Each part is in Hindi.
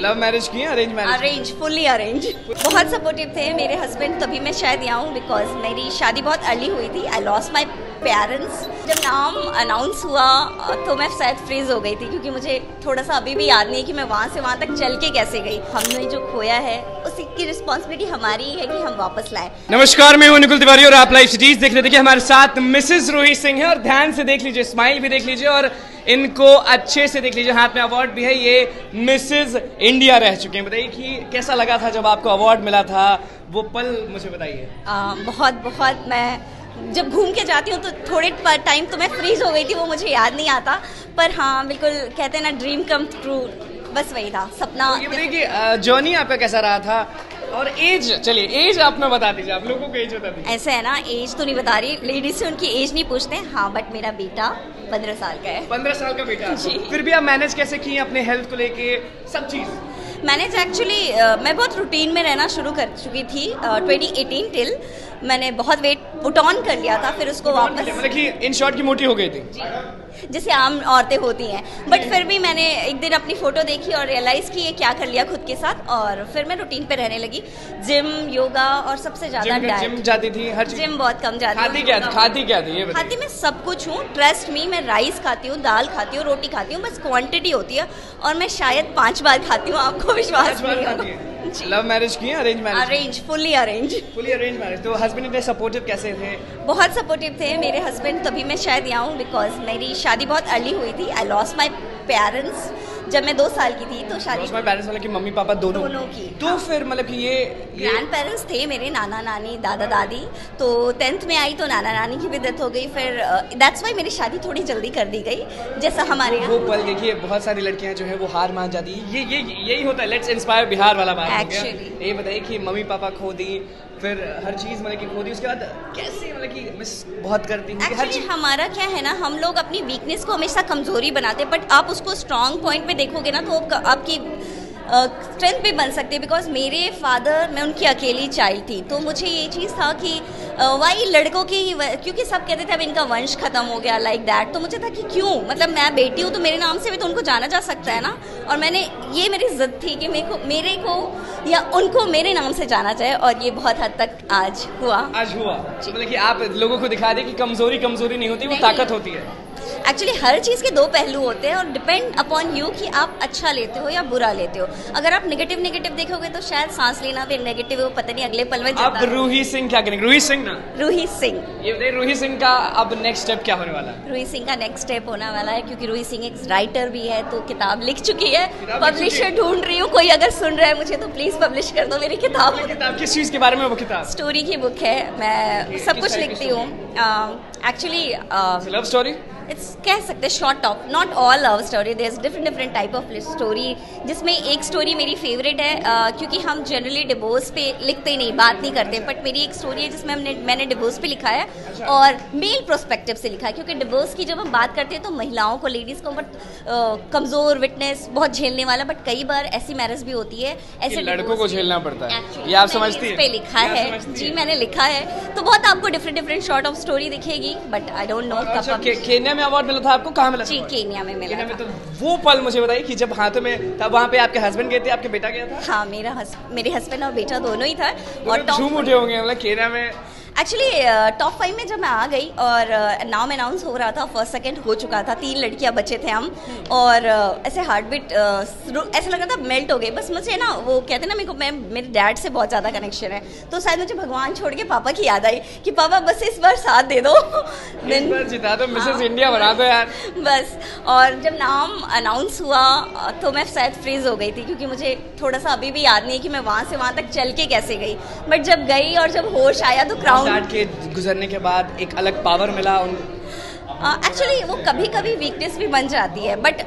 लव मैरिज की arrange marriage? Arrange, fully arrange. बहुत सपोर्टिव थे मेरे हस्बैंड, तभी मैं शायद यहाँ हूँ बिकॉज मेरी शादी बहुत अर्ली हुई थी। I lost my parents. जब नाम अनाउंस हुआ तो मैं शायद फ्रीज हो गई थी, क्योंकि मुझे थोड़ा सा अभी भी याद नहीं है कि मैं वहाँ से वहाँ तक चल के कैसे गई। हमने जो खोया है उसी की रिस्पॉन्सिबिलिटी हमारी है कि हम वापस लाएं। नमस्कार, मैं हूं निकुल तिवारी और आप लाइव सिटीज देख रहे थे। कि हमारे साथ मिसेस रूही सिंह है और ध्यान से देख लीजिए, स्माइल भी देख लीजिए और इनको अच्छे से देख लीजिए, हाथ में अवार्ड भी है। ये मिसेस इंडिया रह चुके हैं। बताइए कि कैसा लगा था जब आपको अवार्ड मिला था, वो पल मुझे बताइए। बहुत मैं जब घूम के जाती हूँ तो थोड़े टाइम तो मैं फ्रीज हो गई थी, वो मुझे याद नहीं आता। पर हाँ, बिल्कुल कहते हैं ना, ड्रीम कम ट्रू, बस वही था सपना। तो ये बताइए कि जर्नी आपका कैसा रहा था और एज, चलिए एज आप ना बता दीजिए, आप लोगों को एज बता दीजिए। ऐसे है ना, एज तो नहीं बता रही, लेडीज से उनकी एज नहीं पूछते। हाँ, बट मेरा बेटा 15 साल का है। 15 साल का बेटा जी। फिर भी आप मैनेज कैसे किए अपने हेल्थ को लेके सब चीज? मैंने एक्चुअली मैं बहुत रूटीन में रहना शुरू कर चुकी थी 2018 टिल। मैंने बहुत वेट पुट ऑन कर लिया था, फिर उसको वापस, मतलब कि इन शॉर्ट की मोटी हो गई थी जैसे आम औरतें होती हैं। बट फिर भी मैंने एक दिन अपनी फोटो देखी और रियलाइज की ये क्या कर लिया खुद के साथ, और फिर मैं रूटीन पे रहने लगी। जिम, योगा और सबसे ज्यादा डाइट। जिम जाती थी, हर चीज? जिम बहुत कम जाती हूँ। खाती क्या थी ये बताइए। खाती मैं सब कुछ हूँ, ट्रस्ट मी। मैं राइस खाती हूँ, दाल खाती हूँ, रोटी खाती हूँ, बस क्वांटिटी होती है। और मैं शायद 5 बार खाती हूँ, आपको विश्वास नहीं होगा। लव मैरिज की arrange marriage? Arrange, fully arrange. Fully arrange marriage. तो हस्बैंड इतने सपोर्टिव कैसे थे? बहुत सपोर्टिव थे मेरे हस्बैंड, तभी मैं शायद यहाँ हूँ बिकॉज मेरी शादी बहुत अर्ली हुई थी। आई लॉस्ट माई पेरेंट्स जब मैं 2 साल की थी। तो शादी पेरेंट्स मतलब कि मम्मी पापा दोनों की। तो हाँ। फिर मतलब कि ये ग्रैंड पेरेंट्स थे मेरे, नाना नानी, दादा दादी। तो 10th में आई तो नाना नानी की भी डेथ हो गई। फिर दैट्स वाई मेरी शादी थोड़ी जल्दी कर दी गई, जैसा हमारे यहाँ। वो पल देखिए, बहुत सारी लड़कियां जो है वो हार मान जाती है। ये यही होता है। लेट्स इंस्पायर बिहार वाला बात हो गया। ये बताइए कि मम्मी पापा खो दी, फिर हर चीज मतलब कि खो दी, उसके बाद कैसे मतलब कि मिस बहुत करती हूँ हर चीज। हमारा क्या है ना, हम लोग अपनी वीकनेस को हमेशा कमजोरी बनाते हैं, बट आप उसको स्ट्रांग पॉइंट पे देखोगे ना तो आपकी स्ट्रेंथ भी बन सकती है। बिकॉज मेरे फादर, मैं उनकी अकेली चाइल्ड थी, तो मुझे ये चीज़ था कि वही लड़कों की, क्योंकि सब कहते थे अब इनका वंश खत्म हो गया, लाइक दैट। तो मुझे था कि क्यों, मतलब मैं बेटी हूँ तो मेरे नाम से भी तो उनको जाना जा सकता है ना। और मैंने, ये मेरी जिद थी कि मेरे को या उनको मेरे नाम से जाना चाहिए, और ये बहुत हद तक आज हुआ। मतलब कि आप लोगों को दिखा दे कि कमजोरी नहीं होती, वो ताकत होती है। एक्चुअली हर चीज़ के 2 पहलू होते हैं और डिपेंड अपॉन यू कि आप अच्छा लेते हो या बुरा लेते हो। अगर आप नेगेटिव देखोगे तो शायद सांस लेना भी नेगेटिव हो, पता नहीं अगले पल में अब रूही सिंह क्या करेंगे? रूही सिंह ना, रूही सिंह। ये बताइए रूही सिंह का अब नेक्स्ट स्टेप क्या होने वाला है? रूही सिंह का नेक्स्ट स्टेप होने वाला है, क्योंकि रूही सिंह एक राइटर भी है, तो किताब लिख चुकी है। पब्लिशर ढूंढ रही हूँ, कोई अगर सुन रहा है मुझे तो प्लीज पब्लिश कर दो मेरी किताब। किस चीज के बारे में वो किताब? स्टोरी की बुक है, मैं सब कुछ लिखती हूँ। एक्चुअली लव स्टोरी इट्स, कह सकते हैं short of, not all love story, there is different type of story, जिसमें एक स्टोरी मेरी फेवरेट है। क्योंकि हम जनरली डिवोर्स पे लिखते नहीं, बात नहीं करते, बट मेरी एक स्टोरी है जिसमें मैंने डिवोर्स पे लिखा है और मेल प्रोस्पेक्टिव से लिखा है। क्योंकि डिवोर्स की जब हम बात करते हैं तो महिलाओं को, लेडीज को बट कमजोर, विटनेस, बहुत झेलने वाला, बट कई बार ऐसी मैरिज भी होती है, ऐसे लड़कों को झेलना पड़ता है। ये आप समझती हैं? पे लिखा है जी, मैंने लिखा है, तो बहुत आपको डिफरेंट शॉर्ट ऑफ स्टोरी दिखेगी, बट आई डोंट नो कब। केन्या में अवार्ड मिला था आपको? कहाँ मिला? जी, केन्या में मिला था। तो वो पल मुझे बताइए कि जब हाथों में, तब वहाँ पे आपके हस्बैंड गए थे, आपके बेटा गया था? हाँ, मेरे हस्बैंड और बेटा दोनों ही था। और झूम उठे होंगे मतलब केन्या में। एक्चुअली टॉप 5 में जब मैं आ गई और नाम अनाउंस हो रहा था, फर्स्ट सेकंड हो चुका था, 3 लड़कियां बचे थे हम, और ऐसे हार्ट बीट ऐसा लग रहा था मेल्ट हो गई। बस मुझे ना, वो कहते ना, मेरे डैड से बहुत ज़्यादा कनेक्शन है, तो शायद मुझे भगवान छोड़ के पापा की याद आई कि पापा बस इस बार साथ दे दो, इस बार जिता दो, मिसेस इंडिया बना दो यार बस। और जब नाम अनाउंस हुआ तो मैं शायद फ्रीज हो गई थी, क्योंकि मुझे थोड़ा सा अभी भी याद नहीं है कि मैं वहाँ से वहाँ तक चल के कैसे गई। बट जब गई और जब होश आया तो क्राउन के गुजरने के बाद एक अलग पावर मिला। एक्चुअली वो कभी कभी वीकनेस भी बन जाती है, बट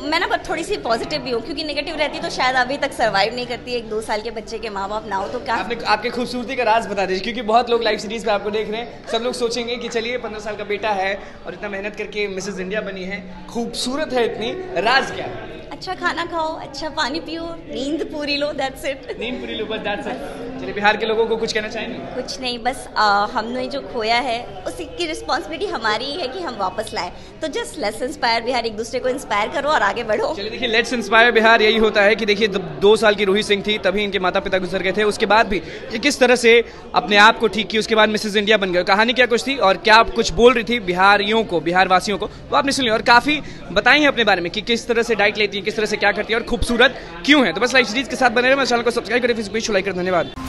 मैं ना थोड़ी सी पॉजिटिव भी हूँ, क्योंकि नेगेटिव रहती तो शायद अभी तक सर्वाइव नहीं करती। 1-2 साल के बच्चे के माँ बाप ना हो तो क्या। आपके खूबसूरती का राज बता दीजिए, क्योंकि बहुत लोग लाइव सीरीज पे आपको देख रहे हैं, सब लोग सोचेंगे कि चलिए 15 साल का बेटा है और इतना मेहनत करके मिसेस इंडिया बनी है, खूबसूरत है इतनी, राज क्या है? अच्छा खाना खाओ, अच्छा पानी पियो, नींद पूरी लो, दैट्स इट। नींद पूरी लो, बस दैट्स इट। चलिए, बिहार के लोगों को कुछ कहना चाहेंगे? कुछ नहीं, बस हमने जो खोया है उसी की रिस्पॉन्सिबिलिटी हमारी है कि हम वापस लाएं। तो जस्ट लेट्स इंस्पायर बिहार, एक दूसरे को इंस्पायर करो और आगे बढ़ो। चलिए देखिए, लेट्स इंस्पायर बिहार यही होता है कि देखिए 2 साल की रूही सिंह थी, तभी इनके माता पिता गुजर गए थे। उसके बाद भी ये किस तरह से अपने आप को ठीक की, उसके बाद मिसेज इंडिया बन गए। कहानी क्या कुछ थी और क्या कुछ बोल रही थी बिहारियों को, बिहार वासियों को, वो आपने सुन लिया और काफी बताई है अपने बारे में कि किस तरह से डाइट लेती है, किस तरह से क्या करती है और खूबसूरत क्यों है। तो बस लाइव सीरीज के साथ बने रहे, मेरे चैनल को सब्सक्राइब करें, फेसबुक पे लाइक करें। धन्यवाद।